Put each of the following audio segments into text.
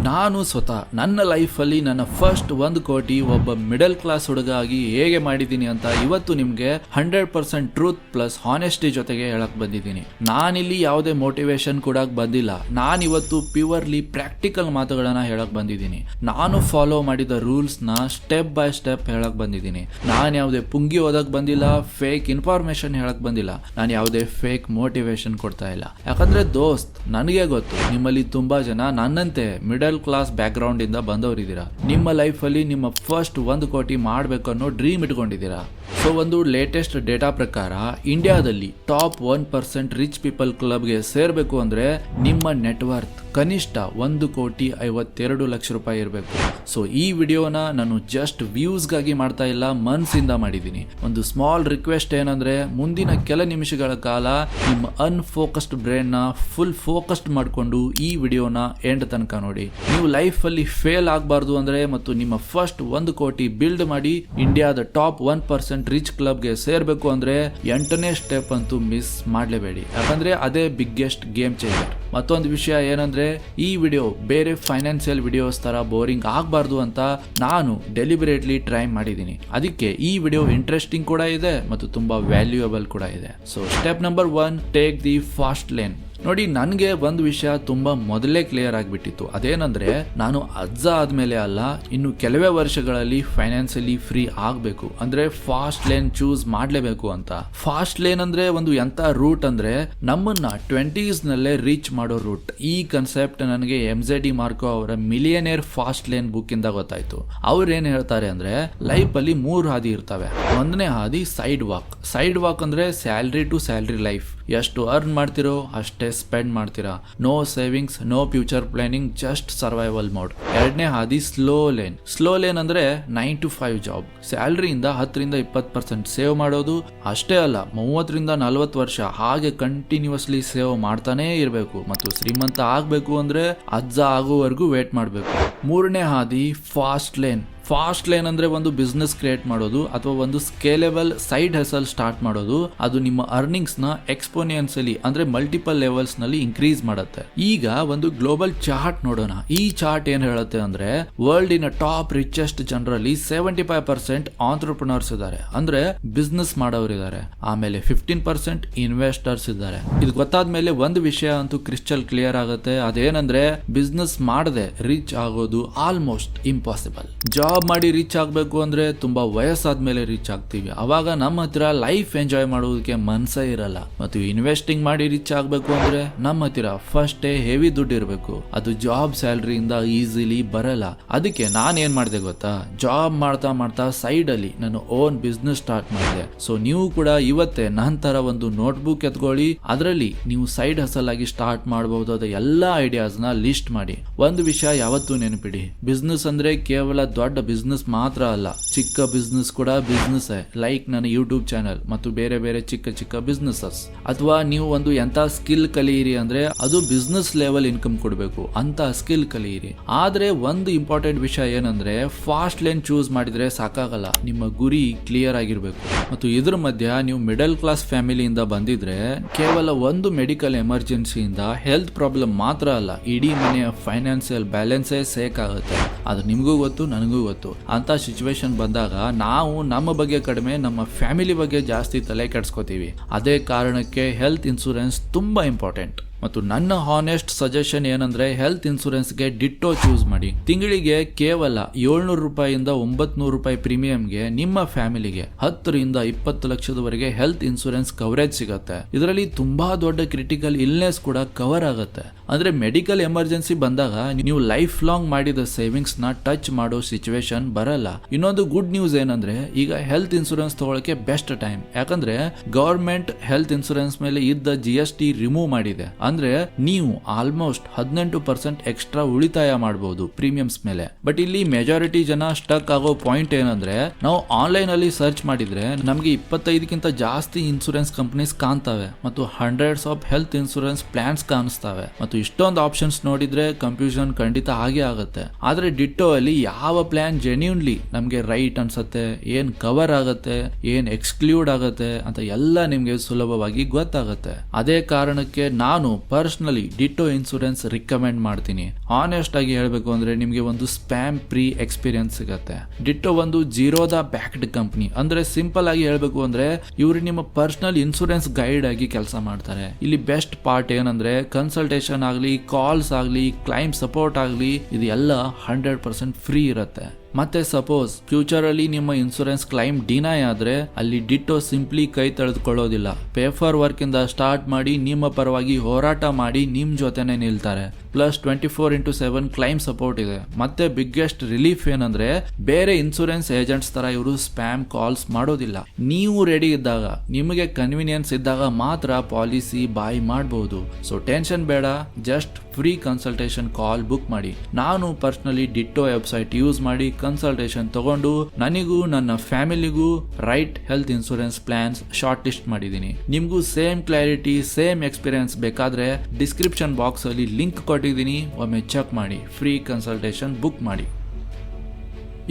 ನಾನು ಸ್ವತಃ ನನ್ನ ಲೈಫಲ್ಲಿ ನನ್ನ ಫಸ್ಟ್ 1 ಕೋಟಿ ಒಬ್ಬ ಮಿಡಲ್ ಕ್ಲಾಸ್ ಹುಡುಗ ಆಗಿ ಹೇಗೆ ಮಾಡಿದ್ದೀನಿ ಅಂತ ಇವತ್ತು ನಿಮ್ಗೆ 100% ಟ್ರೂತ್ ಪ್ಲಸ್ ಹಾನೆಸ್ಟಿ ಜೊತೆಗೆ ಹೇಳಕ್ ಬಂದಿದ್ದೀನಿ. ನಾನಿಲ್ಲಿ ಯಾವುದೇ ಮೋಟಿವೇಶನ್ ಕೊಡಕ್ ಬಂದಿಲ್ಲ. ನಾನಿವತ್ತು ಪ್ಯೂರ್ಲಿ ಪ್ರಾಕ್ಟಿಕಲ್ ಮಾತುಗಳನ್ನ ಹೇಳಕ್ ಬಂದಿದ್ದೀನಿ. ನಾನು ಫಾಲೋ ಮಾಡಿದ ರೂಲ್ಸ್ ನ ಸ್ಟೆಪ್ ಬೈ ಸ್ಟೆಪ್ ಹೇಳಕ್ ಬಂದಿದ್ದೀನಿ. ನಾನು ಯಾವುದೇ ಪುಂಗಿ ಓದಕ್ ಬಂದಿಲ್ಲ, ಫೇಕ್ ಇನ್ಫಾರ್ಮೇಶನ್ ಹೇಳಕ್ ಬಂದಿಲ್ಲ, ನಾನು ಯಾವುದೇ ಫೇಕ್ ಮೋಟಿವೇಶನ್ ಕೊಡ್ತಾ ಇಲ್ಲ. ಯಾಕಂದ್ರೆ ದೋಸ್ತ್, ನನಗೆ ಗೊತ್ತು ನಿಮ್ಮಲ್ಲಿ ತುಂಬಾ ಜನ ನನ್ನಂತೆ ಮಿಡಲ್ ಕ್ಲಾಸ್ ಬ್ಯಾಕ್ ಗ್ರೌಂಡ್ ಇಂದ ಬಂದವರಿದ್ದೀರಾ. ನಿಮ್ಮ ಲೈಫ್ ಅಲ್ಲಿ ನಿಮ್ಮ ಫಸ್ಟ್ 1 ಕೋಟಿ ಮಾಡ್ಬೇಕು ಅನ್ನೋ ಡ್ರೀಮ್ ಇಟ್ಕೊಂಡಿದ್ದೀರಾ. ಸೊ ಒಂದು ಲೇಟೆಸ್ಟ್ ಡೇಟಾ ಪ್ರಕಾರ ಇಂಡಿಯಾದಲ್ಲಿ ಟಾಪ್ 1% ರಿಚ್ ಪೀಪಲ್ ಕ್ಲಬ್ಗೆ ಸೇರ್ಬೇಕು ಅಂದ್ರೆ ನಿಮ್ಮ ನೆಟ್ವರ್ತ್ ಕನಿಷ್ಠ 1,52,00,000 ರೂಪಾಯಿ ಇರಬೇಕು. ಸೊ ಈ ವಿಡಿಯೋನ ನಾನು ಜಸ್ಟ್ ವ್ಯೂಸ್ಗಾಗಿ ಮಾಡ್ತಾ ಇಲ್ಲ, ಮನ್ಸಿಂದ ಮಾಡಿದ್ದೀನಿ. ಒಂದು ಸ್ಮಾಲ್ ರಿಕ್ವೆಸ್ಟ್ ಏನಂದ್ರೆ, ಮುಂದಿನ ಕೆಲ ನಿಮಿಷಗಳ ಕಾಲ ನಿಮ್ಮ ಅನ್ಫೋಕಸ್ಡ್ ಬ್ರೈನ್ ನ ಫುಲ್ ಫೋಕಸ್ಡ್ ಮಾಡಿಕೊಂಡು ಈ ವಿಡಿಯೋನ ಎಂಡ್ ತನಕ ನೋಡಿ. ನೀವು ಲೈಫ್ ಅಲ್ಲಿ ಫೇಲ್ ಆಗಬಾರ್ದು ಅಂದ್ರೆ ಮತ್ತು ನಿಮ್ಮ ಫಸ್ಟ್ 1 ಕೋಟಿ ಬಿಲ್ಡ್ ಮಾಡಿ ಇಂಡಿಯಾದ ಟಾಪ್ 1% ರಿಚ್ ಕ್ಲಬ್ಗೆ ಸೇರ್ಬೇಕು ಅಂದ್ರೆ 8ನೇ ಸ್ಟೆಪ್ ಅಂತೂ ಮಿಸ್ ಮಾಡಲೇಬೇಡಿ. ಯಾಕಂದ್ರೆ ಅದೇ ಬಿಗ್ಗೆಸ್ಟ್ ಗೇಮ್ ಚೇಂಜರ್. ಮತ್ತೊಂದು ವಿಷಯ ಏನಂದ್ರೆ, ಈ ವಿಡಿಯೋ ಬೇರೆ ಫೈನಾನ್ಷಿಯಲ್ ವಿಡಿಯೋಸ್ ತರ ಬೋರಿಂಗ್ ಆಗಬಾರ್ದು ಅಂತ ನಾನು ಡೆಲಿಬರೇಟ್ಲಿ ಟ್ರೈ ಮಾಡಿದ್ದೀನಿ. ಅದಕ್ಕೆ ಈ ವಿಡಿಯೋ ಇಂಟ್ರೆಸ್ಟಿಂಗ್ ಕೂಡ ಇದೆ ಮತ್ತು ತುಂಬಾ ವ್ಯಾಲ್ಯೂಯಬಲ್ ಕೂಡ ಇದೆ. So step number 1, take the fast lane. ನೋಡಿ, ನನಗೆ ಒಂದು ವಿಷಯ ತುಂಬಾ ಮೊದಲೇ ಕ್ಲಿಯರ್ ಆಗಿಬಿಟ್ಟಿತ್ತು. ಅದೇನಂದ್ರೆ, ನಾನು ಅಜ್ಜ ಆದ್ಮೇಲೆ ಅಲ್ಲ, ಇನ್ನು ಕೆಲವೇ ವರ್ಷಗಳಲ್ಲಿ ಫೈನಾನ್ಷಿಯಲಿ ಫ್ರೀ ಆಗಬೇಕು ಅಂದ್ರೆ ಫಾಸ್ಟ್ ಲೇನ್ ಚೂಸ್ ಮಾಡಲೇಬೇಕು ಅಂತ. ಫಾಸ್ಟ್ ಲೇನ್ ಅಂದ್ರೆ ಒಂದು ಎಂತ ರೂಟ್ ಅಂದ್ರೆ, ನಮ್ಮನ್ನ 20s ನಲ್ಲೇ ರೀಚ್ ಮಾಡೋ ರೂಟ್. ಈ ಕನ್ಸೆಪ್ಟ್ ನನಗೆ MZD ಮಾರ್ಕೋ ಅವರ ಮಿಲಿಯನೇರ್ ಫಾಸ್ಟ್ ಲೇನ್ ಬುಕ್ ಇಂದ ಗೊತ್ತಾಯ್ತು. ಅವ್ರು ಏನ್ ಹೇಳ್ತಾರೆ ಅಂದ್ರೆ, ಲೈಫ್ ಅಲ್ಲಿ 3 ಹಾದಿ ಇರ್ತವೆ. ಒಂದನೇ ಹಾದಿ ಸೈಡ್ ವಾಕ್. ಸೈಡ್ ವಾಕ್ ಅಂದ್ರೆ ಸ್ಯಾಲ್ರಿ ಟು ಸ್ಯಾಲ್ರಿ ಲೈಫ್. ಎಷ್ಟು ಅರ್ನ್ ಮಾಡ್ತಿರೋ ಅಷ್ಟೇ ಸ್ಪೆಂಡ್ ಮಾಡ್ತೀರಾ. No savings, no future planning, just survival mode. ಎರಡನೇ ಹಾದಿ ಸ್ಲೋ ಲೇನ್. ಸ್ಲೋ ಲೇನ್ ಅಂದ್ರೆ 9 to 5 ಜಾಬ್. ಸ್ಯಾಲ್ರಿಯಿಂದ 10-20% ಸೇವ್ ಮಾಡೋದು. ಅಷ್ಟೇ ಅಲ್ಲ, 30-40 ವರ್ಷ ಹಾಗೆ ಕಂಟಿನ್ಯೂಸ್ಲಿ ಸೇವ್ ಮಾಡ್ತಾನೆ ಇರಬೇಕು. ಮತ್ತು ಶ್ರೀಮಂತ ಆಗ್ಬೇಕು ಅಂದ್ರೆ ಅಜ್ಜ ಆಗೋವರೆಗೂ ವೇಟ್ ಮಾಡಬೇಕು. ಮೂರನೇ ಹಾದಿ ಫಾಸ್ಟ್ ಲೇನ್. ಫಾಸ್ಟ್ ಲೈನ್ ಅಂದ್ರೆ ಒಂದು ಬಿಸ್ನೆಸ್ ಕ್ರಿಯೇಟ್ ಮಾಡೋದು ಅಥವಾ ಒಂದು ಸ್ಕೇಲೆಬಲ್ ಸೈಡ್ ಹಸಲ್ ಸ್ಟಾರ್ಟ್ ಮಾಡೋದು. ಅದು ನಿಮ್ಮ ಅರ್ನಿಂಗ್ಸ್ ನ ಎಕ್ಸ್ಪೋನೆನ್ಷಿಯಲಿ ಅಂದ್ರೆ ಮಲ್ಟಿಪಲ್ ಲೆವೆಲ್ಸ್ ನಲ್ಲಿ ಇನ್ಕ್ರೀಸ್ ಮಾಡುತ್ತೆ. ಈಗ ಒಂದು ಗ್ಲೋಬಲ್ ಚಾರ್ಟ್ ನೋಡೋಣ. ಈ ಚಾರ್ಟ್ ಏನ್ ಹೇಳುತ್ತೆ ಅಂದ್ರೆ, ವರ್ಲ್ಡ್ ಇನ ಟಾಪ್ ರಿಚೆಸ್ಟ್ ಜನರಲ್ಲಿ 75% ಆಂಟ್ರಪ್ರನರ್ಸ್ ಇದ್ದಾರೆ, ಅಂದ್ರೆ ಬಿಸ್ನೆಸ್ ಮಾಡೋರಿದ್ದಾರೆ. ಆಮೇಲೆ 15% ಇನ್ವೆಸ್ಟರ್ಸ್ ಇದ್ದಾರೆ. ಇದು ಗೊತ್ತಾದ್ಮೇಲೆ ಒಂದು ವಿಷಯ ಅಂತೂ ಕ್ರಿಸ್ಟಲ್ ಕ್ಲಿಯರ್ ಆಗುತ್ತೆ. ಅದೇನಂದ್ರೆ, ಬಿಸ್ನೆಸ್ ಮಾಡದೆ ರಿಚ್ ಆಗೋದು ಆಲ್ಮೋಸ್ಟ್ ಇಂಪಾಸಿಬಲ್. ಜಾಬ್ ಮಾಡಿ ರೀಚ್ ಆಗ್ಬೇಕು ಅಂದ್ರೆ ತುಂಬಾ ವಯಸ್ಸಾದ್ಮೇಲೆ ರೀಚ್ ಆಗ್ತೀವಿ. ಅವಾಗ ನಮ್ಮ ಹತ್ರ ಲೈಫ್ ಎಂಜಾಯ್ ಮಾಡೋದಕ್ಕೆ ಮನ್ಸೇ ಇರಲ್ಲ. ಮತ್ತು ಇನ್ವೆಸ್ಟಿಂಗ್ ಮಾಡಿ ರೀಚ್ ಆಗ್ಬೇಕು ಅಂದ್ರೆ ನಮ್ಮ ಹತ್ರ ಫಸ್ಟ್ ಹೆವಿ ದುಡ್ಡು ಇರಬೇಕು. ಅದು ಜಾಬ್ ಸ್ಯಾಲರಿಯಿಂದ ಈಸಿಲಿ ಬರಲ್ಲ. ಅದಕ್ಕೆ ನಾನು ಏನ್ ಮಾಡಿದೆ ಗೊತ್ತಾ, ಜಾಬ್ ಮಾಡ್ತಾ ಮಾಡ್ತಾ ಸೈಡ್ ಅಲ್ಲಿ ನಾನು ಓನ್ ಬಿಸ್ನೆಸ್ ಸ್ಟಾರ್ಟ್ ಮಾಡಿದೆ. ಸೊ ನೀವು ಕೂಡ ಇವತ್ತೇ ನಂತರ ಒಂದು ನೋಟ್ಬುಕ್ ಎತ್ಕೊಳ್ಳಿ. ಅದರಲ್ಲಿ ನೀವು ಸೈಡ್ ಹಸಲ್ ಆಗಿ ಸ್ಟಾರ್ಟ್ ಮಾಡಬಹುದಾದ ಎಲ್ಲಾ ಐಡಿಯಾಸ್ ನ ಲಿಸ್ಟ್ ಮಾಡಿ. ಒಂದು ವಿಷಯ ಯಾವತ್ತೂ ನೆನಪಿಡಿ, ಬಿಸ್ನೆಸ್ ಅಂದ್ರೆ ಕೇವಲ ದೊಡ್ಡ ಬಿಸ್ನೆಸ್ ಮಾತ್ರ ಅಲ್ಲ, ಚಿಕ್ಕ ಬಿಸ್ನೆಸ್ ಕೂಡ ಬಿಸ್ನೆಸ್. ಲೈಕ್ ನನ್ನ ಯೂಟ್ಯೂಬ್ ಚಾನಲ್ ಮತ್ತು ಬೇರೆ ಬೇರೆ ಚಿಕ್ಕ ಚಿಕ್ಕ ಬಿಸ್ನೆಸಸ್. ಅಥವಾ ನೀವು ಒಂದು ಎಂತ ಸ್ಕಿಲ್ ಕಲಿಯಿರಿ ಅಂದ್ರೆ ಅದು ಬಿಸ್ನೆಸ್ ಲೆವೆಲ್ ಇನ್ಕಮ್ ಕೊಡಬೇಕು ಅಂತ ಸ್ಕಿಲ್ ಕಲಿಯಿರಿ. ಆದ್ರೆ ಒಂದು ಇಂಪಾರ್ಟೆಂಟ್ ವಿಷಯ ಏನಂದ್ರೆ, ಫಾಸ್ಟ್ ಲೈನ್ ಚೂಸ್ ಮಾಡಿದ್ರೆ ಸಾಕಾಗಲ್ಲ, ನಿಮ್ಮ ಗುರಿ ಕ್ಲಿಯರ್ ಆಗಿರ್ಬೇಕು. ಮತ್ತು ಇದ್ರ ಮಧ್ಯ ನೀವು ಮಿಡಲ್ ಕ್ಲಾಸ್ ಫ್ಯಾಮಿಲಿಯಿಂದ ಬಂದಿದ್ರೆ ಕೇವಲ ಒಂದು ಮೆಡಿಕಲ್ ಎಮರ್ಜೆನ್ಸಿಯಿಂದ ಹೆಲ್ತ್ ಪ್ರಾಬ್ಲಮ್ ಮಾತ್ರ ಅಲ್ಲ, ಇಡೀ ಮನೆಯ ಫೈನಾನ್ಸಿಯಲ್ ಬ್ಯಾಲೆನ್ಸೇ ಸೇಕ್ ಆಗುತ್ತೆ. ಅದು ನಿಮಗೂ ಗೊತ್ತು, ನನಗೂ ಗೊತ್ತು. ಅಂತ ಸಿಚುವೇಶನ್ ಬಂದಾಗ ನಾವು ನಮ್ಮ ಬಗ್ಗೆ ಕಡಿಮೆ, ನಮ್ಮ ಫ್ಯಾಮಿಲಿ ಬಗ್ಗೆ ಜಾಸ್ತಿ ತಲೆ ಕೆಡಿಸ್ಕೋತೀವಿ. ಅದೇ ಕಾರಣಕ್ಕೆ ಹೆಲ್ತ್ ಇನ್ಶೂರೆನ್ಸ್ ತುಂಬಾ ಇಂಪಾರ್ಟೆಂಟ್. ಮತ್ತು ನನ್ನ ಹಾನೆಸ್ಟ್ ಸಜೆಷನ್ ಏನಂದ್ರೆ, ಹೆಲ್ತ್ ಇನ್ಶೂರೆನ್ಸ್ಗೆ ಡಿಟ್ಟೋ ಚೂಸ್ ಮಾಡಿ. ತಿಂಗಳಿಗೆ ಕೇವಲ 700 ರೂಪಾಯಿಂದ 900 ರೂಪಾಯಿ ಪ್ರೀಮಿಯಂಗೆ ನಿಮ್ಮ ಫ್ಯಾಮಿಲಿಗೆ 10-20 ಲಕ್ಷದವರೆಗೆ ಹೆಲ್ತ್ ಇನ್ಶೂರೆನ್ಸ್ ಕವರೇಜ್ ಸಿಗುತ್ತೆ. ಇದರಲ್ಲಿ ತುಂಬಾ ದೊಡ್ಡ ಕ್ರಿಟಿಕಲ್ ಇಲ್ನೆಸ್ ಕೂಡ ಕವರ್ ಆಗುತ್ತೆ. ಅಂದ್ರೆ ಮೆಡಿಕಲ್ ಎಮರ್ಜೆನ್ಸಿ ಬಂದಾಗ ನೀವು ಲೈಫ್ ಲಾಂಗ್ ಮಾಡಿದ ಸೇವಿಂಗ್ಸ್ ನ ಟಚ್ ಮಾಡೋ ಸಿಚುವೇಶನ್ ಬರಲ್ಲ. ಇನ್ನೊಂದು ಗುಡ್ ನ್ಯೂಸ್ ಏನಂದ್ರೆ, ಈಗ ಹೆಲ್ತ್ ಇನ್ಶೂರೆನ್ಸ್ ತಗೊಳಕ್ಕೆ ಬೆಸ್ಟ್ ಟೈಮ್. ಯಾಕಂದ್ರೆ ಗವರ್ಮೆಂಟ್ ಹೆಲ್ತ್ ಇನ್ಶೂರೆನ್ಸ್ ಮೇಲೆ ಇದ್ದ GST ರಿಮೂವ್ ಮಾಡಿದೆ. ಅಂದ್ರೆ ನೀವು ಆಲ್ಮೋಸ್ಟ್ 18% ಎಕ್ಸ್ಟ್ರಾ ಉಳಿತಾಯ ಮಾಡಬಹುದು ಪ್ರೀಮಿಯಮ್ಸ್ ಮೇಲೆ. ಬಟ್ ಇಲ್ಲಿ ಮೆಜಾರಿಟಿ ಜನ ಸ್ಟಕ್ ಆಗೋ ಪಾಯಿಂಟ್ ಏನಂದ್ರೆ, ನಾವು ಆನ್ಲೈನ್ ಅಲ್ಲಿ ಸರ್ಚ್ ಮಾಡಿದ್ರೆ ನಮ್ಗೆ 25ಕ್ಕಿಂತ ಜಾಸ್ತಿ ಇನ್ಶೂರೆನ್ಸ್ ಕಂಪನೀಸ್ ಕಾಣ್ತವೆ ಮತ್ತು hundreds of health insurance plans ಕಾಣಿಸ್ತವೆ. ಮತ್ತು ಇಷ್ಟೊಂದು ಆಪ್ಷನ್ಸ್ ನೋಡಿದ್ರೆ ಕನ್ಫ್ಯೂಷನ್ ಖಂಡಿತ ಹಾಗೆ ಆಗುತ್ತೆ. ಆದ್ರೆ ಡಿಟ್ಟೋ ಅಲ್ಲಿ ಯಾವ ಪ್ಲಾನ್ ಜೆನ್ಯೂನ್ಲಿ ನಮ್ಗೆ ರೈಟ್ ಅನ್ಸುತ್ತೆ, ಏನ್ ಕವರ್ ಆಗುತ್ತೆ, ಏನ್ ಎಕ್ಸ್ಕ್ಲೂಡ್ ಆಗುತ್ತೆ ಅಂತ ಎಲ್ಲ ನಿಮ್ಗೆ ಸುಲಭವಾಗಿ ಗೊತ್ತಾಗುತ್ತೆ. ಅದೇ ಕಾರಣಕ್ಕೆ ನಾನು ಪರ್ಸನಲಿ ಡಿಟೋ ಇನ್ಸೂರೆನ್ಸ್ ರಿಕಮೆಂಡ್ ಮಾಡ್ತೀನಿ. ಆನೆಸ್ಟ್ ಆಗಿ ಹೇಳ್ಬೇಕು ಅಂದ್ರೆ ನಿಮ್ಗೆ ಒಂದು ಸ್ಪ್ಯಾಮ್ ಫ್ರೀ ಎಕ್ಸ್ಪೀರಿಯನ್ಸ್ ಸಿಗತ್ತೆ. ಡಿಟೋ ಒಂದು ಜೀರೋದಾ ಬ್ಯಾಕ್ಡ್ ಕಂಪನಿ, ಅಂದ್ರೆ ಸಿಂಪಲ್ ಆಗಿ ಹೇಳ್ಬೇಕು ಅಂದ್ರೆ ಇವರು ನಿಮ್ಮ ಪರ್ಸನಲ್ ಇನ್ಸೂರೆನ್ಸ್ ಗೈಡ್ ಆಗಿ ಕೆಲಸ ಮಾಡ್ತಾರೆ. ಇಲ್ಲಿ ಬೆಸ್ಟ್ ಪಾರ್ಟ್ ಏನಂದ್ರೆ ಕನ್ಸಲ್ಟೇಷನ್ ಆಗ್ಲಿ, ಕಾಲ್ಸ್ ಆಗ್ಲಿ, ಕ್ಲೈಮ್ ಸಪೋರ್ಟ್ ಆಗ್ಲಿ, ಇದು ಎಲ್ಲ 100% ಫ್ರೀ ಇರುತ್ತೆ. ಮತ್ತೆ ಸಪೋಸ್ ಫ್ಯೂಚರ್ ಅಲ್ಲಿ ನಿಮ್ಮ ಇನ್ಸೂರೆನ್ಸ್ ಕ್ಲೈಮ್ ಡಿನೈ ಆದ್ರೆ ಅಲ್ಲಿ ಡಿಟೋ ಸಿಂಪ್ಲಿ ಕೈ ತೆಗೆದುಕೊಳ್ಳೋದಿಲ್ಲ. ಪೇಪರ್ ವರ್ಕ್ ಇಂದ ಸ್ಟಾರ್ಟ್ ಮಾಡಿ ನಿಮ್ಮ ಪರವಾಗಿ ಹೋರಾಟ ಮಾಡಿ ನಿಮ್ ಜೊತೆನೆ ನಿಲ್ತಾರೆ. ಪ್ಲಸ್ 24/7 ಕ್ಲೈಮ್ ಸಪೋರ್ಟ್ ಇದೆ. ಮತ್ತೆ ಬಿಗ್ಗೆಸ್ಟ್ ರಿಲೀಫ್ ಏನಂದ್ರೆ ಬೇರೆ ಇನ್ಸೂರೆನ್ಸ್ ಏಜೆಂಟ್ಸ್ ತರ ಇವರು ಸ್ಪ್ಯಾಮ್ ಕಾಲ್ಸ್ ಮಾಡೋದಿಲ್ಲ. ನೀವು ರೆಡಿ ಇದ್ದಾಗ, ನಿಮಗೆ ಕನ್ವಿನಿಯನ್ಸ್ ಇದ್ದಾಗ ಮಾತ್ರ ಪಾಲಿಸಿ ಬಾಯ್ ಮಾಡಬಹುದು. ಸೊ ಟೆನ್ಷನ್ ಬೇಡ, just free consultation call book ಮಾಡಿ. ನಾನು ಪರ್ಸನಲಿ ಡಿಟೋ ವೆಬ್ಸೈಟ್ ಯೂಸ್ ಮಾಡಿ ಕನ್ಸಲ್ಟೇಷನ್ ತಗೊಂಡು ನನಗೂ ನನ್ನ ಫ್ಯಾಮಿಲಿಗೂ right health insurance plans shortlist ಮಾಡಿದ್ದೀನಿ. ನಿಮ್ಗೂ ಸೇಮ್ ಕ್ಲಾರಿಟಿ, ಸೇಮ್ ಎಕ್ಸ್ಪೀರಿಯನ್ಸ್ ಬೇಕಾದ್ರೆ ಡಿಸ್ಕ್ರಿಪ್ಷನ್ ಬಾಕ್ಸ್ ಅಲ್ಲಿ ಲಿಂಕ್ ಕೊಟ್ಟಿದ್ದೀನಿ, ಒಮ್ಮೆ ಚೆಕ್ ಮಾಡಿ, ಫ್ರೀ ಕನ್ಸಲ್ಟೇಷನ್ ಬುಕ್ ಮಾಡಿ.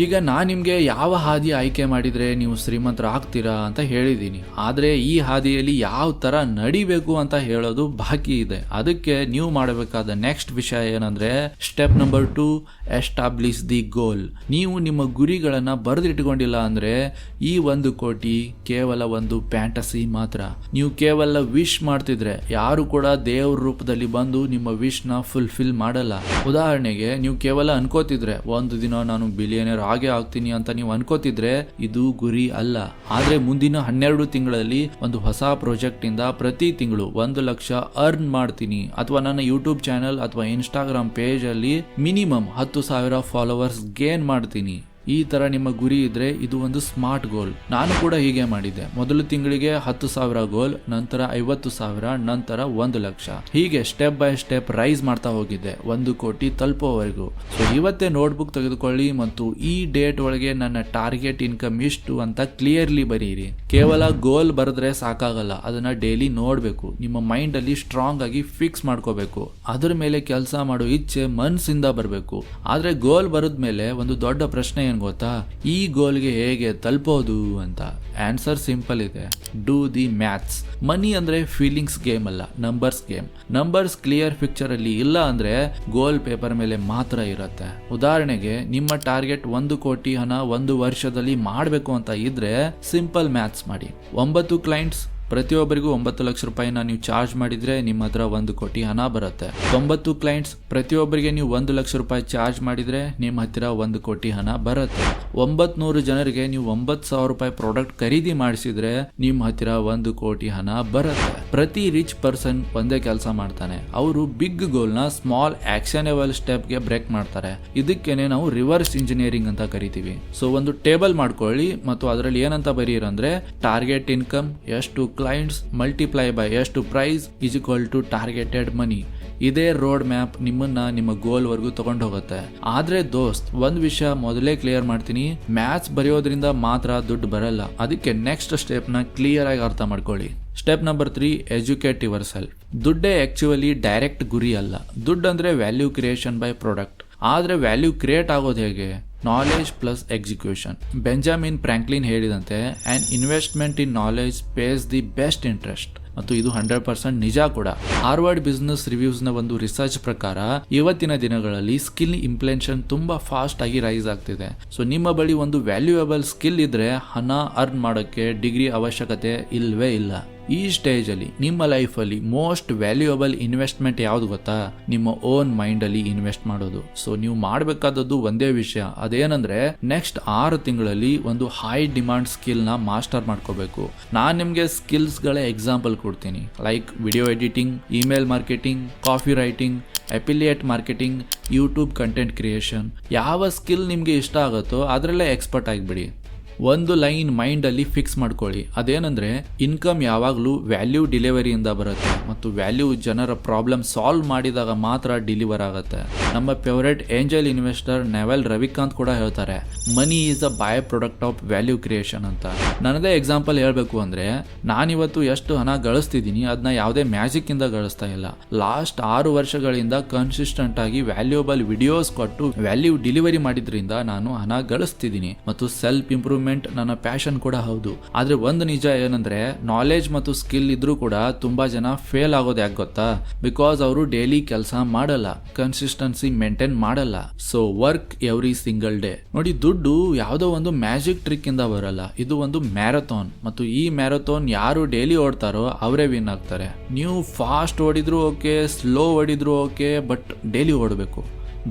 ಈಗ ನಾನು ನಿಮಗೆ ಯಾವ ಹಾದಿ ಆಯ್ಕೆ ಮಾಡಿದರೆ ನೀವು ಶ್ರೀಮಂತರ ಆಗ್ತೀರಾ ಅಂತ ಹೇಳಿದ್ದೀನಿ. ಆದರೆ ಈ ಹಾದಿಯಲ್ಲಿ ಯಾವ ಥರ ನಡಿಬೇಕು ಅಂತ ಹೇಳೋದು ಬಾಕಿ ಇದೆ. ಅದಕ್ಕೆ ನೀವು ಮಾಡಬೇಕಾದ ನೆಕ್ಸ್ಟ್ ವಿಷಯ ಏನಂದರೆ step number 2, establish the goal. ನೀವು ನಿಮ್ಮ ಗುರಿಗಳನ್ನು ಬರೆದಿಟ್ಕೊಂಡಿಲ್ಲ ಅಂದರೆ ಈ 1 ಕೋಟಿ ಕೇವಲ ಒಂದು ಫ್ಯಾಂಟಸಿ ಮಾತ್ರ. ನೀವು ಕೇವಲ ವಿಶ್ ಮಾಡ್ತಿದ್ರೆ ಯಾರು ಕೂಡ ದೇವ್ರ ರೂಪದಲ್ಲಿ ಬಂದು ನಿಮ್ಮ ವಿಶ್ನ ಫುಲ್ಫಿಲ್ ಮಾಡಲ್ಲ. ಉದಾಹರಣೆಗೆ ನೀವು ಕೇವಲ ಅನ್ಕೋತಿದ್ರೆ ಒಂದು ದಿನ ನಾನು ಬಿಲಿಯನರ್ ಹಾಗೆ ಆಗ್ತೀನಿ ಅಂತ ನೀವು ಅನ್ಕೋತಿದ್ರೆ ಇದು ಗುರಿ ಅಲ್ಲ. ಆದ್ರೆ ಮುಂದಿನ 12 ತಿಂಗಳಲ್ಲಿ ಒಂದು ಹೊಸ ಪ್ರಾಜೆಕ್ಟ್ ಇಂದ ಪ್ರತಿ ತಿಂಗಳು 1 ಲಕ್ಷ ಅರ್ನ್ ಮಾಡ್ತೀನಿ, ಅಥವಾ ನನ್ನ ಯೂಟ್ಯೂಬ್ ಚಾನೆಲ್ ಅಥವಾ ಇನ್ಸ್ಟಾಗ್ರಾಮ್ ಪೇಜ್ ಅಲ್ಲಿ ಮಿನಿಮಮ್ 10,000 ಫಾಲೋವರ್ಸ್ ಗೇನ್ ಮಾಡ್ತೀನಿ. ಈ ತರ ನಿಮ್ಮ ಗುರಿ ಇದ್ರೆ ಇದು ಒಂದು ಸ್ಮಾರ್ಟ್ ಗೋಲ್. ನಾನು ಕೂಡ ಹೀಗೆ ಮಾಡಿದ್ದೆ. ಮೊದಲು ತಿಂಗಳಿಗೆ 10,000 ಗೋಲ್, ನಂತರ 50,000, ನಂತರ 1 ಲಕ್ಷ. ಹೀಗೆ ಸ್ಟೆಪ್ ಬೈ ಸ್ಟೆಪ್ ರೈಸ್ ಮಾಡ್ತಾ ಹೋಗಿದ್ದೆ 1 ಕೋಟಿ ತಲುಪೋವರೆಗೂ. ಸೊ ಇವತ್ತೇ ನೋಟ್ಬುಕ್ ತೆಗೆದುಕೊಳ್ಳಿ ಮತ್ತು ಈ ಡೇಟ್ ಒಳಗೆ ನನ್ನ ಟಾರ್ಗೆಟ್ ಇನ್ಕಮ್ ಇಷ್ಟು ಅಂತ ಕ್ಲಿಯರ್ಲಿ ಬರೀರಿ. ಕೇವಲ ಗೋಲ್ ಬರೆದ್ರೆ ಸಾಕಾಗಲ್ಲ, ಅದನ್ನ ಡೈಲಿ ನೋಡ್ಬೇಕು. ನಿಮ್ಮ ಮೈಂಡ್ ಅಲ್ಲಿ ಸ್ಟ್ರಾಂಗ್ ಆಗಿ ಫಿಕ್ಸ್ ಮಾಡ್ಕೋಬೇಕು. ಅದ್ರ ಮೇಲೆ ಕೆಲಸ ಮಾಡೋ ಇಚ್ಛೆ ಮನಸ್ಸಿಂದ ಬರಬೇಕು. ಆದ್ರೆ ಗೋಲ್ ಬರದ್ಮೇಲೆ ಒಂದು ದೊಡ್ಡ ಪ್ರಶ್ನೆ ಏನ್ ಗೊತ್ತಾ, ಈ ಗೋಲ್ಗೆ ಹೇಗೆ ತಲುಪೋದು ಅಂತ. ಆನ್ಸರ್ ಸಿಂಪಲ್ ಇದೆ, ಡೂ ದಿ ಮ್ಯಾಥ್ಸ್. ಮನಿ ಅಂದ್ರೆ ಫೀಲಿಂಗ್ಸ್ ಗೇಮ್ ಅಲ್ಲ, numbers game. Numbers clear picture ಅಲ್ಲಿ ಇಲ್ಲ ಅಂದ್ರೆ ಗೋಲ್ ಪೇಪರ್ ಮೇಲೆ ಮಾತ್ರ ಇರುತ್ತೆ. ಉದಾಹರಣೆಗೆ ನಿಮ್ಮ ಟಾರ್ಗೆಟ್ 1 ಕೋಟಿ ಹಣ 1 ವರ್ಷದಲ್ಲಿ ಮಾಡಬೇಕು ಅಂತ ಇದ್ರೆ ಸಿಂಪಲ್ ಮ್ಯಾಥ್ಸ್ ಮಾಡಿ. 9 ಕ್ಲೈಂಟ್ಸ್, ಪ್ರತಿಯೊಬ್ಬರಿಗೂ 9 ಲಕ್ಷ ರೂಪಾಯಿನ ನೀವು ಚಾರ್ಜ್ ಮಾಡಿದ್ರೆ ನಿಮ್ಮ ಹತ್ರ 1 ಕೋಟಿ ಹಣ ಬರುತ್ತೆ. 90 ಕ್ಲೈಂಟ್ಸ್, ಪ್ರತಿಯೊಬ್ಬರಿಗೆ ನೀವು 1 ಲಕ್ಷ ರೂಪಾಯಿ ಚಾರ್ಜ್ ಮಾಡಿದ್ರೆ ನಿಮ್ಮ ಹತ್ತಿರ 1 ಕೋಟಿ ಹಣ ಬರುತ್ತೆ. 900 ಜನರಿಗೆ ನೀವು 9,000 ರೂಪಾಯಿ ಪ್ರಾಡಕ್ಟ್ ಖರೀದಿ ಮಾಡಿಸಿದ್ರೆ ನಿಮ್ಮ ಹತ್ತಿರ 1 ಕೋಟಿ ಹಣ ಬರುತ್ತೆ. ಪ್ರತಿ ರಿಚ್ ಪರ್ಸನ್ ಒಂದೇ ಕೆಲಸ ಮಾಡ್ತಾನೆ, ಅವರು ಬಿಗ್ ಗೋಲ್ ನ ಸ್ಮಾಲ್ ಆಕ್ಷನೇಬಲ್ ಸ್ಟೆಪ್ ಗೆ ಬ್ರೇಕ್ ಮಾಡ್ತಾರೆ. ಇದಕ್ಕೇನೆ ನಾವು ರಿವರ್ಸ್ ಇಂಜಿನಿಯರಿಂಗ್ ಅಂತ ಕರಿತೀವಿ. ಸೊ ಒಂದು ಟೇಬಲ್ ಮಾಡ್ಕೊಳ್ಳಿ ಮತ್ತು ಅದರಲ್ಲಿ ಏನಂತ ಬರೀರಂದ್ರೆ ಟಾರ್ಗೆಟ್ ಇನ್ಕಮ್ ಎಷ್ಟು ಕ್ಲೈಂಟ್ಸ್ ಮಲ್ಟಿಪ್ಲೈ ಬೈ ಎಷ್ಟು price is equal to targeted money. ಇದೇ ರೋಡ್ ಮ್ಯಾಪ್ ನಿಮ್ಮನ್ನ ನಿಮ್ಮ ಗೋಲ್ ವರ್ಗೂ ತಗೊಂಡು ಹೋಗುತ್ತೆ. ಆದ್ರೆ ದೋಸ್ತ್, ಒಂದ್ ವಿಷಯ ಮೊದಲೇ ಕ್ಲಿಯರ್ ಮಾಡ್ತೀನಿ, ಮ್ಯಾಥ್ಸ್ ಬರೆಯೋದ್ರಿಂದ ಮಾತ್ರ ದುಡ್ಡು ಬರಲ್ಲ. ಅದಕ್ಕೆ ನೆಕ್ಸ್ಟ್ ಸ್ಟೆಪ್ ನ ಕ್ಲಿಯರ್ ಆಗಿ ಅರ್ಥ ಮಾಡ್ಕೊಳ್ಳಿ. Step number 3, educate yourself. ದುಡ್ಡೇ ಆಕ್ಚುಲಿ ಡೈರೆಕ್ಟ್ ಗುರಿ ಅಲ್ಲ. ದುಡ್ಡು ಅಂದ್ರೆ ವ್ಯಾಲ್ಯೂ ಕ್ರಿಯೇಷನ್ ಬೈ ಪ್ರಾಡಕ್ಟ್. ಆದ್ರೆ ವ್ಯಾಲ್ಯೂ ಕ್ರಿಯೇಟ್ ಆಗೋದು ಹೇಗೆ? Knowledge plus execution. Benjamin Franklin ಹೇಳಿದಂತೆ an investment in knowledge pays the best interest. ಮತ್ತು ಇದು 100% ನಿಜ ಕೂಡ. ಹಾರ್ವರ್ಡ್ ಬಿಸ್ನೆಸ್ ರಿವ್ಯೂಸ್ ನ ಒಂದು ರಿಸರ್ಚ್ ಪ್ರಕಾರ ಇವತ್ತಿನ ದಿನಗಳಲ್ಲಿ ಸ್ಕಿಲ್ ಇಂಪ್ಲೆನ್ಷನ್ ತುಂಬಾ ಫಾಸ್ಟ್ ಆಗಿ ರೈಸ್ ಆಗ್ತಿದೆ. ಸೊ ನಿಮ್ಮ ಬಳಿ ಒಂದು ವ್ಯಾಲ್ಯೂಯಬಲ್ ಸ್ಕಿಲ್ ಇದ್ರೆ ಹಣ ಅರ್ನ್ ಮಾಡೋಕ್ಕೆ ಡಿಗ್ರಿ ಅವಶ್ಯಕತೆ ಇಲ್ವೇ ಇಲ್ಲ. ಈ ಸ್ಟೇಜ್ ಅಲ್ಲಿ ನಿಮ್ಮ ಲೈಫ್ ಅಲ್ಲಿ ಮೋಸ್ಟ್ ವ್ಯಾಲ್ಯೂಯಬಲ್ ಇನ್ವೆಸ್ಟ್ಮೆಂಟ್ ಯಾವ್ದು ಗೊತ್ತಾ? ನಿಮ್ಮ ಓನ್ ಮೈಂಡ್ ಅಲ್ಲಿ ಇನ್ವೆಸ್ಟ್ ಮಾಡೋದು. ಸೊ ನೀವು ಮಾಡಬೇಕಾದದ್ದು ಒಂದೇ ವಿಷಯ, ಅದೇನಂದ್ರೆ ನೆಕ್ಸ್ಟ್ 6 ತಿಂಗಳಲ್ಲಿ ಒಂದು ಹೈ ಡಿಮಾಂಡ್ ಸ್ಕಿಲ್ ನ ಮಾಸ್ಟರ್ ಮಾಡ್ಕೋಬೇಕು. ನಾನ್ ನಿಮ್ಗೆ ಸ್ಕಿಲ್ಸ್ ಗಳ ಎಕ್ಸಾಂಪಲ್ ಕೊಡ್ತೀನಿ, like video editing, email marketing, coffee writing, affiliate marketing, YouTube content creation. ಯಾವ ಸ್ಕಿಲ್ ನಿಮ್ಗೆ ಇಷ್ಟ ಆಗುತ್ತೋ ಅದರಲ್ಲೇ ಎಕ್ಸ್ಪರ್ಟ್ ಆಗಿಬಿಡಿ. ಒಂದು ಲೈನ್ ಮೈಂಡ್ ಅಲ್ಲಿ ಫಿಕ್ಸ್ ಮಾಡ್ಕೊಳ್ಳಿ, ಅದೇನಂದ್ರೆ ಇನ್ಕಮ್ ಯಾವಾಗ್ಲೂ ವ್ಯಾಲ್ಯೂ ಡಿಲಿವರಿಯಿಂದ ಬರುತ್ತೆ ಮತ್ತು ವ್ಯಾಲ್ಯೂ ಜನರ ಪ್ರಾಬ್ಲಮ್ ಸಾಲ್ವ್ ಮಾಡಿದಾಗ ಮಾತ್ರ ಡಿಲಿವರ್ ಆಗುತ್ತೆ. ನಮ್ಮ favourite angel investor naval Ravikant ಕೂಡ ಹೇಳ್ತಾರೆ, money is a by product of value creation ಅಂತ. ನನ್ನದೇ ಎಕ್ಸಾಂಪಲ್ ಹೇಳ್ಬೇಕು ಅಂದ್ರೆ, ನಾನಿವತ್ತು ಎಷ್ಟು ಹಣ ಗಳಿಸ್ತಿದ್ದೀನಿ ಅದನ್ನ ಯಾವುದೇ ಮ್ಯಾಜಿಕ್ ಇಂದ ಗಳಿಸ್ತಾ ಇಲ್ಲ. ಲಾಸ್ಟ್ 6 ವರ್ಷಗಳಿಂದ ಕನ್ಸಿಸ್ಟೆಂಟ್ ಆಗಿ ವ್ಯಾಲ್ಯೂಬಲ್ ವಿಡಿಯೋಸ್ ಕೊಟ್ಟು ವ್ಯಾಲ್ಯೂ ಡಿಲಿವರಿ ಮಾಡಿದ್ರಿಂದ ನಾನು ಹಣ ಗಳಿಸ್ತಿದ್ದೀನಿ. ಮತ್ತು ಸೆಲ್ಫ್ ಇಂಪ್ರೂವ್ಮೆಂಟ್ ಎಂಟರ್ಟೈನ್ಮೆಂಟ್ ನನ್ನ ಪ್ಯಾಷನ್ ಕೂಡ ಹೌದು. ಆದ್ರೆ ಒಂದು ನಿಜ ಏನಂದ್ರೆ ನಾಲೆಜ್ ಮತ್ತು ಸ್ಕಿಲ್ ಇದ್ರೂ ಕೂಡ ತುಂಬಾ ಜನ ಫೇಲ್ ಆಗೋದು ಯಾಕೆ ಗೊತ್ತಾ? ಬಿಕಾಸ್ ಅವರು ಡೈಲಿ ಕೆಲಸ ಮಾಡಲ್ಲ, ಕನ್ಸಿಸ್ಟೆನ್ಸಿ ಮೇಂಟೈನ್ ಮಾಡಲ್ಲ. So work every single day. ನೋಡಿ, ದುಡ್ಡು ಯಾವುದೋ ಒಂದು ಮ್ಯಾಜಿಕ್ ಟ್ರಿಕ್ ಇಂದ ಬರಲ್ಲ, ಇದು ಒಂದು ಮ್ಯಾರಥಾನ್. ಮತ್ತು ಈ ಮ್ಯಾರಥಾನ್ ಯಾರು ಡೈಲಿ ಓಡ್ತಾರೋ ಅವರೇ ವಿನ್ ಆಗ್ತಾರೆ. ನೀವು ಫಾಸ್ಟ್ ಓಡಿದ್ರು ಓಕೆ, ಸ್ಲೋ ಓಡಿದ್ರು ಓಕೆ, ಬಟ್ ಡೈಲಿ ಓಡಬೇಕು.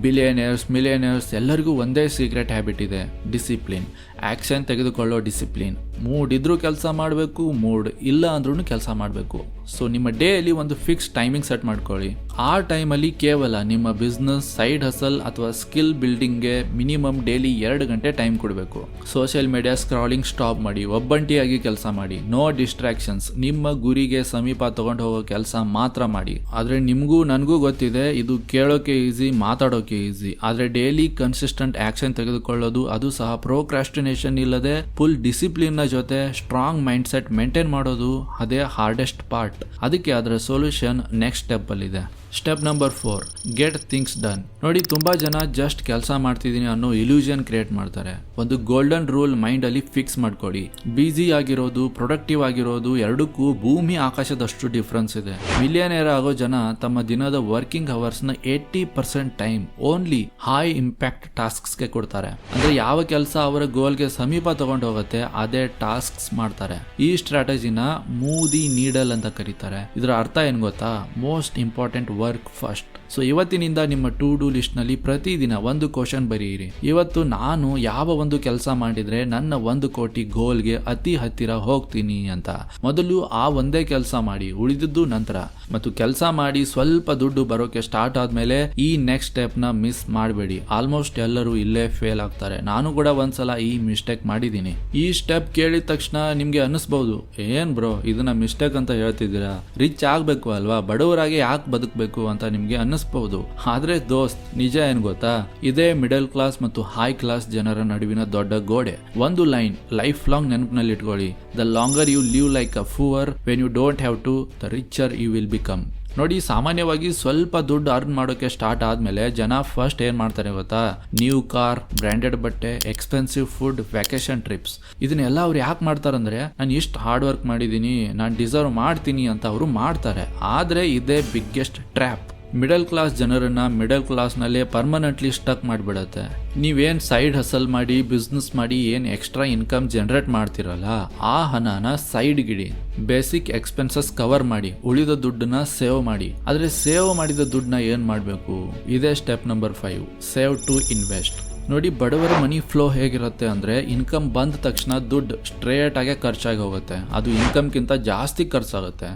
ಬಿಲಿಯನರ್ಸ್, ಮಿಲಿಯನರ್ಸ್ ಎಲ್ಲರಿಗೂ ಒಂದೇ ಸೀಕ್ರೆಟ್ ಹ್ಯಾಬಿಟ್ ಇದೆ, ಡಿಸಿಪ್ಲಿನ್. ಆಕ್ಷನ್ ತೆಗೆದುಕೊಳ್ಳೋ ಡಿಸಿಪ್ಲಿನ್. ಮೂಡ್ ಇದ್ರೂ ಕೆಲಸ ಮಾಡಬೇಕು, ಮೂಡ್ ಇಲ್ಲ ಅಂದ್ರೂ ಕೆಲಸ ಮಾಡಬೇಕು. ಸೊ ನಿಮ್ಮ ಡೇಲಿ ಒಂದು ಫಿಕ್ಸ್ ಟೈಮಿಂಗ್ ಸೆಟ್ ಮಾಡ್ಕೊಳ್ಳಿ. ಆ ಟೈಮಲ್ಲಿ ಕೇವಲ ನಿಮ್ಮ ಬಿಸ್ನೆಸ್, ಸೈಡ್ ಹಸಲ್ ಅಥವಾ ಸ್ಕಿಲ್ ಬಿಲ್ಡಿಂಗ್ಗೆ ಮಿನಿಮಮ್ ಡೈಲಿ 2 ಗಂಟೆ ಟೈಮ್ ಕೊಡಬೇಕು. ಸೋಷಿಯಲ್ ಮೀಡಿಯಾ ಸ್ಕ್ರಾಲಿಂಗ್ ಸ್ಟಾಪ್ ಮಾಡಿ, ಒಬ್ಬಂಟಿಯಾಗಿ ಕೆಲಸ ಮಾಡಿ, ನೋ ಡಿಸ್ಟ್ರಾಕ್ಷನ್ಸ್. ನಿಮ್ಮ ಗುರಿಗೆ ಸಮೀಪ ತಗೊಂಡು ಹೋಗೋ ಕೆಲಸ ಮಾತ್ರ ಮಾಡಿ. ಆದ್ರೆ ನಿಮಗೂ ನನಗೂ ಗೊತ್ತಿದೆ, ಇದು ಕೇಳೋಕೆ ಈಸಿ, ಮಾತಾಡೋಕೆ ಈಸಿ. ಆದ್ರೆ ಡೈಲಿ ಕನ್ಸಿಸ್ಟೆಂಟ್ ಆಕ್ಷನ್ ತೆಗೆದುಕೊಳ್ಳೋದು, ಅದು ಸಹ ಪ್ರೋಕ್ರಾಸ್ಟಿನೇಷನ್ ಇಲ್ಲದೆ ಫುಲ್ ಡಿಸಿಪ್ಲಿನ್ ಜೊತೆ ಸ್ಟ್ರಾಂಗ್ ಮೈಂಡ್ ಸೆಟ್ ಮೇಂಟೈನ್ ಮಾಡೋದು, ಅದೇ ಹಾರ್ಡೆಸ್ಟ್ ಪಾರ್ಟ್. ಅದಕ್ಕೆ ಅದರ ಸೊಲ್ಯೂಷನ್ ನೆಕ್ಸ್ಟ್ ಸ್ಟೆಪ್ ಅಲ್ಲಿ ಇದೆ. Step number 4, get things done. ನೋಡಿ, ತುಂಬಾ ಜನ ಜಸ್ಟ್ ಕೆಲಸ ಮಾಡ್ತಿದ್ದೀನಿ ಅನ್ನೋ ಇಲ್ಯೂಷನ್ ಕ್ರಿಯೇಟ್ ಮಾಡ್ತಾರೆ. ಒಂದು ಗೋಲ್ಡನ್ ರೂಲ್ ಮೈಂಡ್ ಅಲ್ಲಿ ಫಿಕ್ಸ್ ಮಾಡ್ಕೊಳ್ಳಿ. ಬಿಸಿ ಆಗಿರೋದು, ಪ್ರೊಡಕ್ಟಿವ್ ಆಗಿರೋದು ಎರಡಕ್ಕೂ ಭೂಮಿ ಆಕಾಶದಷ್ಟು ಡಿಫ್ರೆನ್ಸ್ ಇದೆ. ಮಿಲಿಯನೇರ್ ಆಗೋ ಜನ ತಮ್ಮ ದಿನದ ವರ್ಕಿಂಗ್ ಅವರ್ಸ್ ನ 80% time only high impact tasks ಗೆ ಕೊಡ್ತಾರೆ. ಅಂದ್ರೆ ಯಾವ ಕೆಲಸ ಅವರ ಗೋಲ್ಗೆ ಸಮೀಪ ತಗೊಂಡು ಹೋಗುತ್ತೆ ಅದೇ ಟಾಸ್ಕ್ಸ್ ಮಾಡ್ತಾರೆ. ಈ ಸ್ಟ್ರಾಟಜಿನ ಮೂದಿ ನೀಡಲ್ ಅಂತ ಕರೀತಾರೆ. ಇದರ ಅರ್ಥ ಏನ್ ಗೊತ್ತಾ? Most important work first. So ಇವತ್ತಿನಿಂದ ನಿಮ್ಮ ಟು ಡೂ ಲಿಸ್ಟ್ ನಲ್ಲಿ ಪ್ರತಿದಿನ ಒಂದು ಕ್ವಶನ್ ಬರೆಯಿರಿ. ಇವತ್ತು ನಾನು ಯಾವ ಒಂದು ಕೆಲಸ ಮಾಡಿದ್ರೆ ನನ್ನ 1 ಕೋಟಿ ಗೋಲ್ಗೆ ಅತಿ ಹತ್ತಿರ ಹೋಗ್ತೀನಿ ಅಂತ. ಮೊದಲು ಆ ಒಂದೇ ಕೆಲಸ ಮಾಡಿ, ಉಳಿದಿದ್ದು ನಂತರ. ಮತ್ತು ಕೆಲಸ ಮಾಡಿ ಸ್ವಲ್ಪ ದುಡ್ಡು ಬರೋಕೆ ಸ್ಟಾರ್ಟ್ ಆದ್ಮೇಲೆ ಈ ನೆಕ್ಸ್ಟ್ ಸ್ಟೆಪ್ ನ ಮಿಸ್ ಮಾಡಬೇಡಿ. ಆಲ್ಮೋಸ್ಟ್ ಎಲ್ಲರೂ ಇಲ್ಲೇ ಫೇಲ್ ಆಗ್ತಾರೆ. ನಾನು ಕೂಡ ಒಂದ್ಸಲ ಈ ಮಿಸ್ಟೇಕ್ ಮಾಡಿದ್ದೀನಿ. ಈ ಸ್ಟೆಪ್ ಕೇಳಿದ ತಕ್ಷಣ ನಿಮ್ಗೆ ಅನಿಸ್ಬಹುದು, ಏನ್ ಬ್ರೋ ಇದನ್ನ ಮಿಸ್ಟೇಕ್ ಅಂತ ಹೇಳ್ತಿದ್ದೀರಾ, ರಿಚ್ ಆಗ್ಬೇಕು ಅಲ್ವಾ, ಬಡವರಾಗಿ ಯಾಕೆ ಬದುಕಬೇಕು ಅಂತ ನಿಮ್ಗೆ ಅನ್ನಿಸ್ಬಹುದು. ಆದ್ರೆ ದೋಸ್ತ್, ನಿಜ ಏನ್ ಗೊತ್ತಾ? ಇದೇ ಮಿಡಲ್ ಕ್ಲಾಸ್ ಮತ್ತು ಹೈ ಕ್ಲಾಸ್ ಜನರ ನಡುವಿನ ದೊಡ್ಡ ಗೋಡೆ. ಒಂದು ಲೈನ್ ಲೈಫ್ ಲಾಂಗ್ ನೆನಪಿನಲ್ಲಿ ಇಟ್ಕೊಳ್ಳಿ. The longer you live like a poor when you don't have to, the richer you will become. ನೋಡಿ, ಸಾಮಾನ್ಯವಾಗಿ ಸ್ವಲ್ಪ ದುಡ್ಡು ಅರ್ನ್ ಮಾಡೋಕೆ ಸ್ಟಾರ್ಟ್ ಆದ್ಮೇಲೆ ಜನ ಫಸ್ಟ್ ಏನ್ ಮಾಡ್ತಾರೆ ಗೊತ್ತಾ? ನ್ಯೂ ಕಾರ್, ಬ್ರ್ಯಾಂಡೆಡ್ ಬಟ್ಟೆ, ಎಕ್ಸ್ಪೆನ್ಸಿವ್ ಫುಡ್, ವ್ಯಾಕೇಶನ್ ಟ್ರಿಪ್ಸ್. ಇದನ್ನೆಲ್ಲ ಅವ್ರು ಯಾಕೆ ಮಾಡ್ತಾರಂದ್ರೆ, ನಾನು ಇಷ್ಟು ಹಾರ್ಡ್ ವರ್ಕ್ ಮಾಡಿದೀನಿ, ನಾನು ಡಿಸರ್ವ್ ಮಾಡ್ತೀನಿ ಅಂತ ಅವರು ಮಾಡ್ತಾರೆ. ಆದ್ರೆ ಇದೇ ಬಿಗ್ಗೆಸ್ಟ್ ಟ್ರ್ಯಾಪ್. ಮಿಡಲ್ ಕ್ಲಾಸ್ ಜನರನ್ನ ಮಿಡಲ್ ಕ್ಲಾಸ್ ನಲ್ಲೇ ಪರ್ಮನೆಂಟ್ಲಿ ಸ್ಟಕ್ ಮಾಡಿಬಿಡತ್ತೆ. ನೀವೇನ್ ಸೈಡ್ ಹಸಲ್ ಮಾಡಿ, ಬಿಸ್ನೆಸ್ ಮಾಡಿ ಏನ್ ಎಕ್ಸ್ಟ್ರಾ ಇನ್ಕಮ್ ಜನರೇಟ್ ಮಾಡ್ತಿರಲ್ಲ, ಆ ಹಣನ ಸೈಡ್ ಗಿಡಿ. ಬೇಸಿಕ್ ಎಕ್ಸ್ಪೆನ್ಸಸ್ ಕವರ್ ಮಾಡಿ, ಉಳಿದ ದುಡ್ಡನ್ನ ಸೇವ್ ಮಾಡಿ. ಆದ್ರೆ ಸೇವ್ ಮಾಡಿದ ದುಡ್ಡನ್ನ ಏನ್ ಮಾಡ್ಬೇಕು? ಇದೇ step number 5, save to invest. ನೋಡಿ, ಬಡವರ ಮನಿ ಫ್ಲೋ ಹೇಗಿರುತ್ತೆ ಅಂದ್ರೆ, ಇನ್ಕಮ್ ಬಂದ ತಕ್ಷಣ ದುಡ್ಡು ಸ್ಟ್ರೇಟ್ ಆಗಿ ಖರ್ಚಾಗಿ ಹೋಗುತ್ತೆ. ಅದು ಇನ್ಕಮ್ಗಿಂತ ಜಾಸ್ತಿ ಖರ್ಚಾಗುತ್ತೆ.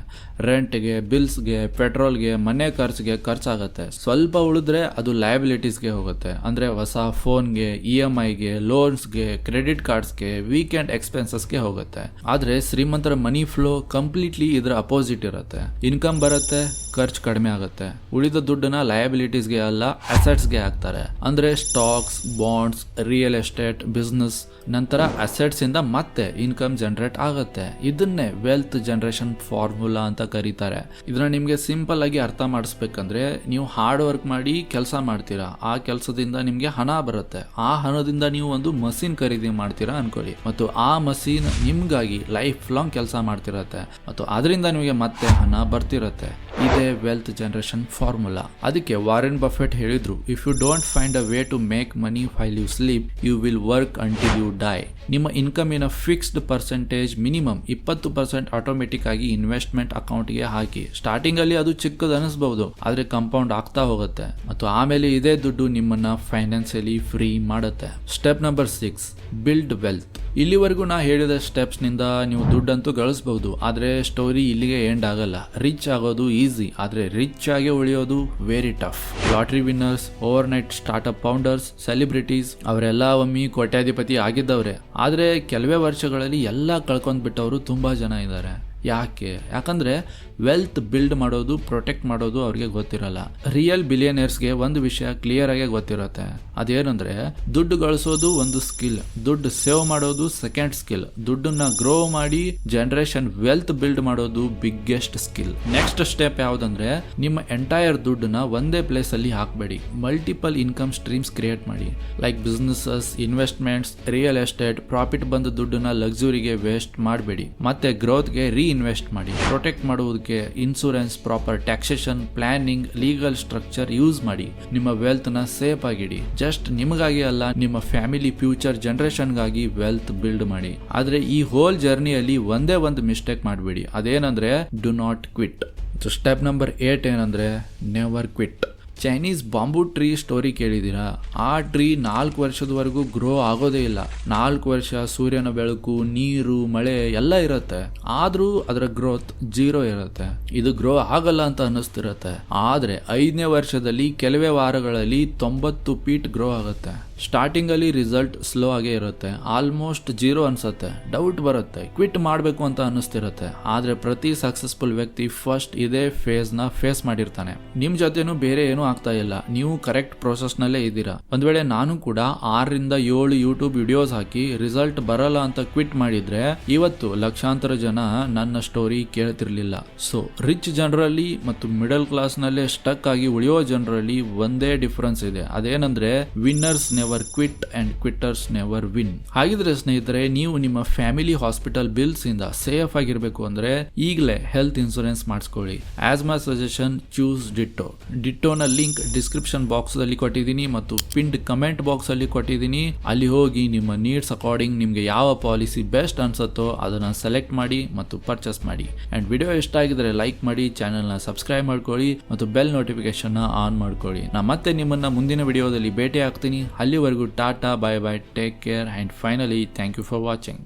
ರೆಂಟ್ಗೆ, ಬಿಲ್ಸ್ಗೆ, ಪೆಟ್ರೋಲ್ಗೆ, ಮನೆ ಖರ್ಚಿಗೆ ಖರ್ಚಾಗುತ್ತೆ. ಸ್ವಲ್ಪ ಉಳಿದ್ರೆ ಅದು ಲಯಬಿಲಿಟೀಸ್ಗೆ ಹೋಗುತ್ತೆ. ಅಂದ್ರೆ ಹೊಸ ಫೋನ್ಗೆ, EMIಗೆ, ಲೋನ್ಸ್ಗೆ, ಕ್ರೆಡಿಟ್ ಕಾರ್ಡ್ಸ್ಗೆ, ವೀಕೆಂಡ್ ಎಕ್ಸ್ಪೆನ್ಸಸ್ಗೆ ಹೋಗುತ್ತೆ. ಆದ್ರೆ ಶ್ರೀಮಂತರ ಮನಿ ಫ್ಲೋ ಕಂಪ್ಲೀಟ್ಲಿ ಇದ್ರ ಅಪೋಸಿಟ್ ಇರುತ್ತೆ. ಇನ್ಕಮ್ ಬರುತ್ತೆ, ಖರ್ಚು ಕಡಿಮೆ ಆಗುತ್ತೆ. ಉಳಿದ ದುಡ್ಡನ್ನ ಲಯಬಿಲಿಟೀಸ್ಗೆ ಅಲ್ಲ, ಅಸೆಟ್ಸ್ಗೆ ಹಾಕ್ತಾರೆ. ಅಂದ್ರೆ stocks, bonds, real estate, business, ನಂತರ ಅಸೆಟ್ಸ್ ಇಂದ ಮತ್ತೆ ಇನ್ಕಮ್ ಜನರೇಟ್ ಆಗುತ್ತೆ. ಇದನ್ನೇ ವೆಲ್ತ್ ಜನರೇಷನ್ ಫಾರ್ಮುಲಾ ಅಂತ ಕರೀತಾರೆ. ಇದನ್ನ ನಿಮ್ಗೆ ಸಿಂಪಲ್ ಆಗಿ ಅರ್ಥ ಮಾಡಿಸ್ಬೇಕಂದ್ರೆ, ನೀವು ಹಾರ್ಡ್ ವರ್ಕ್ ಮಾಡಿ ಕೆಲಸ ಮಾಡ್ತೀರಾ, ಆ ಕೆಲಸದಿಂದ ನಿಮ್ಗೆ ಹಣ ಬರುತ್ತೆ. ಆ ಹಣದಿಂದ ನೀವು ಒಂದು ಮಷೀನ್ ಖರೀದಿ ಮಾಡ್ತೀರಾ ಅನ್ಕೊಳ್ಳಿ, ಮತ್ತು ಆ ಮಷೀನ್ ನಿಮ್ಗಾಗಿ ಲೈಫ್ ಲಾಂಗ್ ಕೆಲಸ ಮಾಡ್ತಿರತ್ತೆ, ಮತ್ತು ಅದರಿಂದ ನಿಮಗೆ ಮತ್ತೆ ಹಣ ಬರ್ತಿರತ್ತೆ. ಇದೇ ವೆಲ್ತ್ ಜನರೇಷನ್ ಫಾರ್ಮುಲಾ. ಅದಕ್ಕೆ ವಾರೆನ್ ಬಫೆಟ್ ಹೇಳಿದ್ರು, if you don't find a way to make money while you sleep, you will work until you die. ನಿಮ್ಮ ಇನ್ಕಮಿನ ಫಿಕ್ಸ್ಡ್ ಪರ್ಸೆಂಟೇಜ್ ಮಿನಿಮಮ್ 20% ಆಟೋಮೆಟಿಕ್ ಆಗಿ ಇನ್ವೆಸ್ಟ್ಮೆಂಟ್ ಅಕೌಂಟ್ಗೆ ಹಾಕಿ. ಸ್ಟಾರ್ಟಿಂಗ್ ಅಲ್ಲಿ ಅದು ಚಿಕ್ಕದು ಅನಿಸಬಹುದು, ಆದ್ರೆ ಕಂಪೌಂಡ್ ಆಗ್ತಾ ಹೋಗುತ್ತೆ, ಮತ್ತು ಆಮೇಲೆ ಇದೇ ದುಡ್ಡು ನಿಮ್ಮನ್ನ ಫೈನಾನ್ಸಿಯಲಿ ಫ್ರೀ ಮಾಡುತ್ತೆ. Step number 6, build wealth. ಇಲ್ಲಿವರೆಗೂ ನಾ ಹೇಳಿದ ಸ್ಟೆಪ್ಸ್ ನಿಂದ ನೀವು ದುಡ್ಡಂತೂ ಗಳಿಸಬಹುದು, ಆದ್ರೆ ಸ್ಟೋರಿ ಇಲ್ಲಿಗೆ ಎಂಡ್ ಆಗಲ್ಲ. ರಿಚ್ ಆಗೋದು ಈಸಿ, ಆದ್ರೆ ರಿಚ್ ಆಗಿ ಉಳಿಯೋದು very tough. Lottery winners, overnight startup founders, celebrities ಅವರೆಲ್ಲ ಒಮ್ಮೆ ಕೋಟ್ಯಾಧಿಪತಿ ಆಗಿದ್ದವ್ರೆ. ಆದ್ರೆ ಕೆಲವೇ ವರ್ಷಗಳಲ್ಲಿ ಎಲ್ಲ ಕಳ್ಕೊಂಡ್ಬಿಟ್ಟವರು ತುಂಬಾ ಜನ ಇದ್ದಾರೆ. ಯಾಕಂದ್ರೆ ವೆಲ್ತ್ ಬಿಲ್ಡ್ ಮಾಡೋದು, ಪ್ರೊಟೆಕ್ಟ್ ಮಾಡೋದು ಅವ್ರಿಗೆ ಗೊತ್ತಿರಲ್ಲ. ರಿಯಲ್ ಬಿಲಿಯನರ್ಸ್ಗೆ ಒಂದು ವಿಷಯ ಕ್ಲಿಯರ್ ಆಗಿ ಗೊತ್ತಿರುತ್ತೆ, ಅದೇನಂದ್ರೆ ದುಡ್ಡು ಗಳಿಸೋದು ಒಂದು ಸ್ಕಿಲ್, ದುಡ್ಡು ಸೇವ್ ಮಾಡೋದು ಸೆಕೆಂಡ್ ಸ್ಕಿಲ್, ದುಡ್ಡನ್ನ ಗ್ರೋ ಮಾಡಿ ಜನರೇಷನ್ ವೆಲ್ತ್ ಬಿಲ್ಡ್ ಮಾಡೋದು ಬಿಗ್ಗೆಸ್ಟ್ ಸ್ಕಿಲ್. ನೆಕ್ಸ್ಟ್ ಸ್ಟೆಪ್ ಯಾವ್ದಂದ್ರೆ ನಿಮ್ಮ ಎಂಟೈರ್ ದುಡ್ಡನ್ನ ಒಂದೇ ಪ್ಲೇಸ್ ಅಲ್ಲಿ ಹಾಕಬೇಡಿ, ಮಲ್ಟಿಪಲ್ ಇನ್ಕಮ್ ಸ್ಟ್ರೀಮ್ಸ್ ಕ್ರಿಯೇಟ್ ಮಾಡಿ. Like businesses, investments, real estate. Profit ಬಂದ ದುಡ್ಡನ್ನ ಲಕ್ಸುರಿಗೆ ವೇಸ್ಟ್ ಮಾಡಬೇಡಿ, ಮತ್ತೆ ಗ್ರೋತ್ಗೆ ರೀಇನ್ವೆಸ್ಟ್ ಮಾಡಿ. ಪ್ರೊಟೆಕ್ಟ್ ಮಾಡುವುದಕ್ಕೆ insurance, proper taxation, planning, legal structure use ಮಾಡಿ. ನಿಮ್ಮ ವೆಲ್ತ್ ನ ಸೇಫ್ ಆಗಿಡಿ. ಜಸ್ಟ್ ನಿಮಗಾಗಿ ಅಲ್ಲ, ನಿಮ್ಮ ಫ್ಯಾಮಿಲಿ ಫ್ಯೂಚರ್ ಜನರೇಷನ್ಗಾಗಿ ವೆಲ್ತ್ ಬಿಲ್ಡ್ ಮಾಡಿ. ಆದ್ರೆ ಈ ಹೋಲ್ ಜರ್ನಿಯಲ್ಲಿ ಒಂದೇ ಒಂದು ಮಿಸ್ಟೇಕ್ ಮಾಡಬೇಡಿ, ಅದೇನಂದ್ರೆ do not quit. Step number 8 ಏನಂದ್ರೆ never quit. Chinese bamboo tree story ಕೇಳಿದ್ದೀರಾ? ಆ ಟ್ರೀ 4 ವರ್ಷದವರೆಗೂ ಗ್ರೋ ಆಗೋದೇ ಇಲ್ಲ. 4 ವರ್ಷ ಸೂರ್ಯನ ಬೆಳಕು, ನೀರು, ಮಳೆ ಎಲ್ಲ ಇರುತ್ತೆ, ಆದ್ರೂ ಅದರ ಗ್ರೋತ್ 0 ಇರುತ್ತೆ. ಇದು ಗ್ರೋ ಆಗಲ್ಲ ಅಂತ ಅನ್ನಿಸ್ತಿರತ್ತೆ, ಆದ್ರೆ 5ನೇ ವರ್ಷದಲ್ಲಿ ಕೆಲವೇ ವಾರಗಳಲ್ಲಿ 90 ಫೀಟ್ ಗ್ರೋ ಆಗುತ್ತೆ. ಸ್ಟಾರ್ಟಿಂಗ್ ಅಲ್ಲಿ ರಿಸಲ್ಟ್ ಸ್ಲೋ ಆಗೇ ಇರುತ್ತೆ, ಆಲ್ಮೋಸ್ಟ್ 0 ಅನ್ಸುತ್ತೆ, ಡೌಟ್ ಬರುತ್ತೆ, ಕ್ವಿಟ್ ಮಾಡಬೇಕು ಅಂತ ಅನ್ನಿಸ್ತಿರುತ್ತೆ. ಆದ್ರೆ ಪ್ರತಿ ಸಕ್ಸಸ್ಫುಲ್ ವ್ಯಕ್ತಿ ಫಸ್ಟ್ ಇದೇ ಫೇಸ್ ನ ಫೇಸ್ ಮಾಡಿರ್ತಾನೆ. ನಿಮ್ ಜೊತೆನೂ ಬೇರೆ ಏನೂ ಆಗ್ತಾ ಇಲ್ಲ, ನೀವು ಕರೆಕ್ಟ್ ಪ್ರೋಸೆಸ್ ನಲ್ಲೇ ಇದ್ದೀರಾ. ಒಂದ್ ವೇಳೆ ನಾನು ಕೂಡ 6 ರಿಂದ 7 ಯೂಟ್ಯೂಬ್ ವಿಡಿಯೋಸ್ ಹಾಕಿ ರಿಸಲ್ಟ್ ಬರಲ್ಲ ಅಂತ ಕ್ವಿಟ್ ಮಾಡಿದ್ರೆ ಇವತ್ತು ಲಕ್ಷಾಂತರ ಜನ ನನ್ನ ಸ್ಟೋರಿ ಕೇಳ್ತಿರ್ಲಿಲ್ಲ. ಸೊ ರಿಚ್ ಜನರಲ್ಲಿ ಮತ್ತು ಮಿಡಲ್ ಕ್ಲಾಸ್ ನಲ್ಲೇ ಸ್ಟಕ್ ಆಗಿ ಉಳಿಯೋ ಜನರಲ್ಲಿ ಒಂದೇ ಡಿಫರೆನ್ಸ್ ಇದೆ, ಅದೇನಂದ್ರೆ winners never quit and quitters never win. ಹಾಗಿದ್ರೆ ಸ್ನೇಹಿತರೆ, ನೀವು ನಿಮ್ಮ ಫ್ಯಾಮಿಲಿ ಹಾಸ್ಪಿಟಲ್ ಬಿಲ್ಸ್ ಇಂದ ಸೇಫ್ ಆಗಿರ್ಬೇಕು ಅಂದ್ರೆ ಈಗಲೇ ಹೆಲ್ತ್ ಇನ್ಸೂರೆನ್ಸ್ ಮಾಡಿಸ್ಕೊಳ್ಳಿ. As my suggestion, choose Ditto. ಡಿಟ್ಟೋನ ಲಿಂಕ್ ಡಿಸ್ಕ್ರಿಪ್ಷನ್ ಬಾಕ್ಸ್ ಅಲ್ಲಿ ಕೊಟ್ಟಿದ್ದೀನಿ ಮತ್ತು ಪಿನ್ಡ್ ಕಮೆಂಟ್ ಬಾಕ್ಸ್ ಅಲ್ಲಿ ಕೊಟ್ಟಿದ್ದೀನಿ. ಅಲ್ಲಿ ಹೋಗಿ ನಿಮ್ಮ ನೀಡ್ಸ್ ಅಕಾರ್ಡಿಂಗ್ ನಿಮ್ಗೆ ಯಾವ ಪಾಲಿಸಿ ಬೆಸ್ಟ್ ಅನ್ಸುತ್ತೋ ಅದನ್ನ ಸೆಲೆಕ್ಟ್ ಮಾಡಿ ಮತ್ತು ಪರ್ಚೇಸ್ ಮಾಡಿ. ಅಂಡ್ ವಿಡಿಯೋ ಇಷ್ಟ ಆಗಿದ್ರೆ ಲೈಕ್ ಮಾಡಿ, ಚಾನೆಲ್ ನ ಸಬ್ಸ್ಕ್ರೈಬ್ ಮಾಡ್ಕೊಳ್ಳಿ ಮತ್ತು ಬೆಲ್ ನೋಟಿಫಿಕೇಶನ್ ಆನ್ ಮಾಡ್ಕೊಳ್ಳಿ. ನಾ ಮತ್ತೆ ನಿಮ್ಮನ್ನ ಮುಂದಿನ ವಿಡಿಯೋದಲ್ಲಿ ಭೇಟಿ ಆಗ್ತೀನಿ. ಅಲ್ಲಿವರೆಗೂ tata, bye bye, take care, and finally thank you for watching.